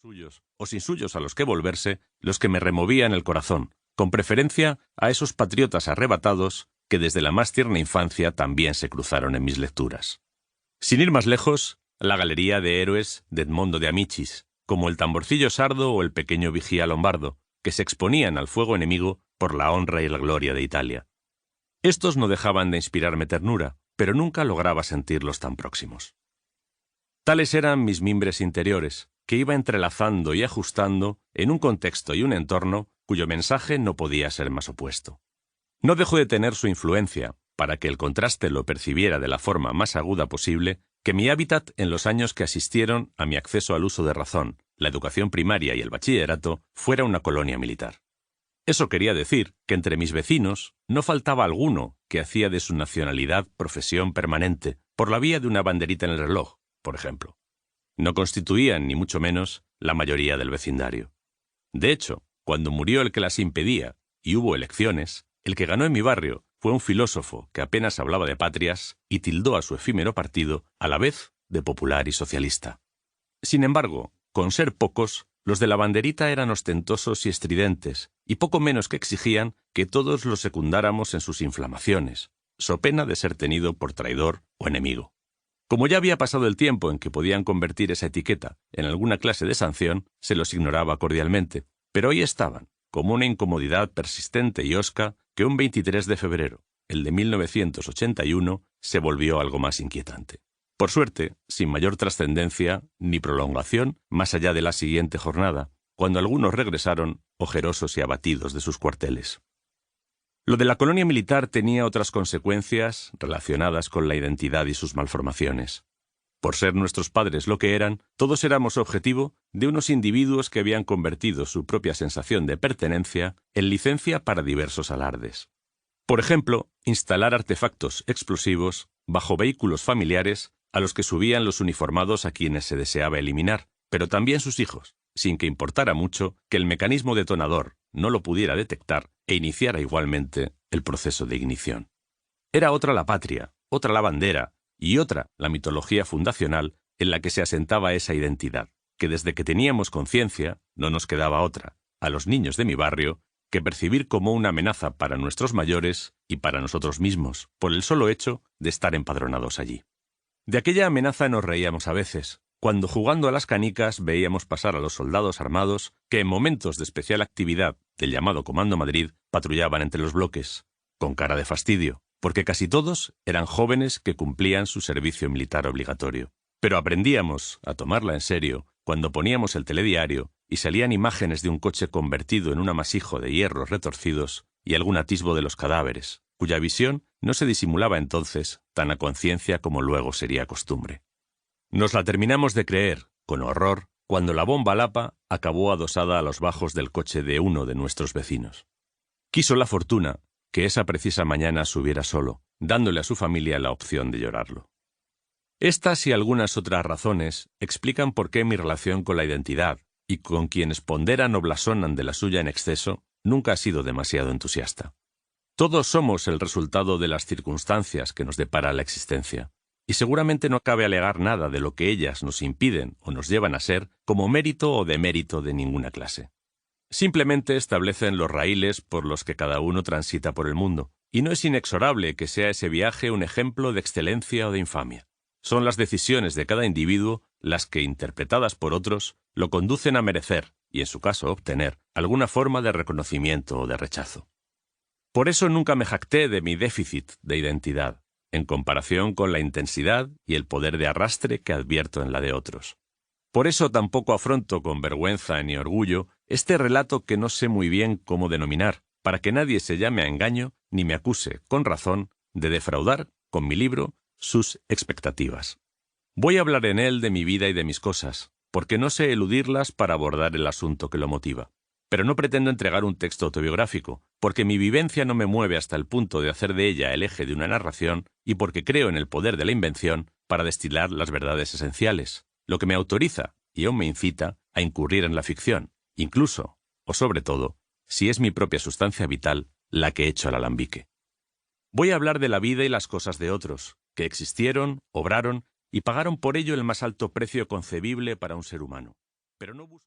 suyos o sin suyos a los que volverse, los que me removían el corazón, con preferencia a esos patriotas arrebatados que desde la más tierna infancia también se cruzaron en mis lecturas. Sin ir más lejos, la galería de héroes de Edmondo de Amicis, como el tamborcillo sardo o el pequeño vigía lombardo, que se exponían al fuego enemigo por la honra y la gloria de Italia. Estos no dejaban de inspirarme ternura, pero nunca lograba sentirlos tan próximos. Tales eran mis mimbres interiores, que iba entrelazando y ajustando en un contexto y un entorno cuyo mensaje no podía ser más opuesto. No dejó de tener su influencia, para que el contraste lo percibiera de la forma más aguda posible, que mi hábitat en los años que asistieron a mi acceso al uso de razón, la educación primaria y el bachillerato, fuera una colonia militar. Eso quería decir que entre mis vecinos no faltaba alguno que hacía de su nacionalidad profesión permanente, por la vía de una banderita en el reloj, por ejemplo. No constituían, ni mucho menos, la mayoría del vecindario. De hecho, cuando murió el que las impedía y hubo elecciones, el que ganó en mi barrio fue un filósofo que apenas hablaba de patrias y tildó a su efímero partido a la vez de popular y socialista. Sin embargo, con ser pocos, los de la banderita eran ostentosos y estridentes, y poco menos que exigían que todos los secundáramos en sus inflamaciones, so pena de ser tenido por traidor o enemigo. Como ya había pasado el tiempo en que podían convertir esa etiqueta en alguna clase de sanción, se los ignoraba cordialmente, pero ahí estaban, como una incomodidad persistente y hosca que un 23 de febrero, el de 1981, se volvió algo más inquietante. Por suerte, sin mayor trascendencia ni prolongación más allá de la siguiente jornada, cuando algunos regresaron ojerosos y abatidos de sus cuarteles. Lo de la colonia militar tenía otras consecuencias relacionadas con la identidad y sus malformaciones. Por ser nuestros padres lo que eran, todos éramos objetivo de unos individuos que habían convertido su propia sensación de pertenencia en licencia para diversos alardes. Por ejemplo, instalar artefactos explosivos bajo vehículos familiares a los que subían los uniformados a quienes se deseaba eliminar, pero también sus hijos, sin que importara mucho que el mecanismo detonador no lo pudiera detectar e iniciara igualmente el proceso de ignición. Era otra la patria, otra la bandera y otra la mitología fundacional en la que se asentaba esa identidad, que desde que teníamos conciencia no nos quedaba otra, a los niños de mi barrio, que percibir como una amenaza para nuestros mayores y para nosotros mismos, por el solo hecho de estar empadronados allí. De aquella amenaza nos reíamos a veces, cuando jugando a las canicas veíamos pasar a los soldados armados que en momentos de especial actividad del llamado Comando Madrid patrullaban entre los bloques, con cara de fastidio, porque casi todos eran jóvenes que cumplían su servicio militar obligatorio. Pero aprendíamos a tomarla en serio cuando poníamos el telediario y salían imágenes de un coche convertido en un amasijo de hierros retorcidos y algún atisbo de los cadáveres, cuya visión no se disimulaba entonces tan a conciencia como luego sería costumbre. Nos la terminamos de creer, con horror, cuando la bomba Lapa acabó adosada a los bajos del coche de uno de nuestros vecinos. Quiso la fortuna que esa precisa mañana subiera solo, dándole a su familia la opción de llorarlo. Estas y algunas otras razones explican por qué mi relación con la identidad, y con quienes ponderan o blasonan de la suya en exceso, nunca ha sido demasiado entusiasta. Todos somos el resultado de las circunstancias que nos depara la existencia, y seguramente no cabe alegar nada de lo que ellas nos impiden o nos llevan a ser como mérito o demérito de ninguna clase. Simplemente establecen los raíles por los que cada uno transita por el mundo, y no es inexorable que sea ese viaje un ejemplo de excelencia o de infamia. Son las decisiones de cada individuo las que, interpretadas por otros, lo conducen a merecer, y en su caso obtener, alguna forma de reconocimiento o de rechazo. Por eso nunca me jacté de mi déficit de identidad, en comparación con la intensidad y el poder de arrastre que advierto en la de otros. Por eso tampoco afronto con vergüenza ni orgullo este relato que no sé muy bien cómo denominar, para que nadie se llame a engaño ni me acuse, con razón, de defraudar, con mi libro, sus expectativas. Voy a hablar en él de mi vida y de mis cosas, porque no sé eludirlas para abordar el asunto que lo motiva. Pero no pretendo entregar un texto autobiográfico, porque mi vivencia no me mueve hasta el punto de hacer de ella el eje de una narración y porque creo en el poder de la invención para destilar las verdades esenciales, lo que me autoriza y aún me incita a incurrir en la ficción, incluso, o sobre todo, si es mi propia sustancia vital la que echo al alambique. Voy a hablar de la vida y las cosas de otros, que existieron, obraron y pagaron por ello el más alto precio concebible para un ser humano. pero no busco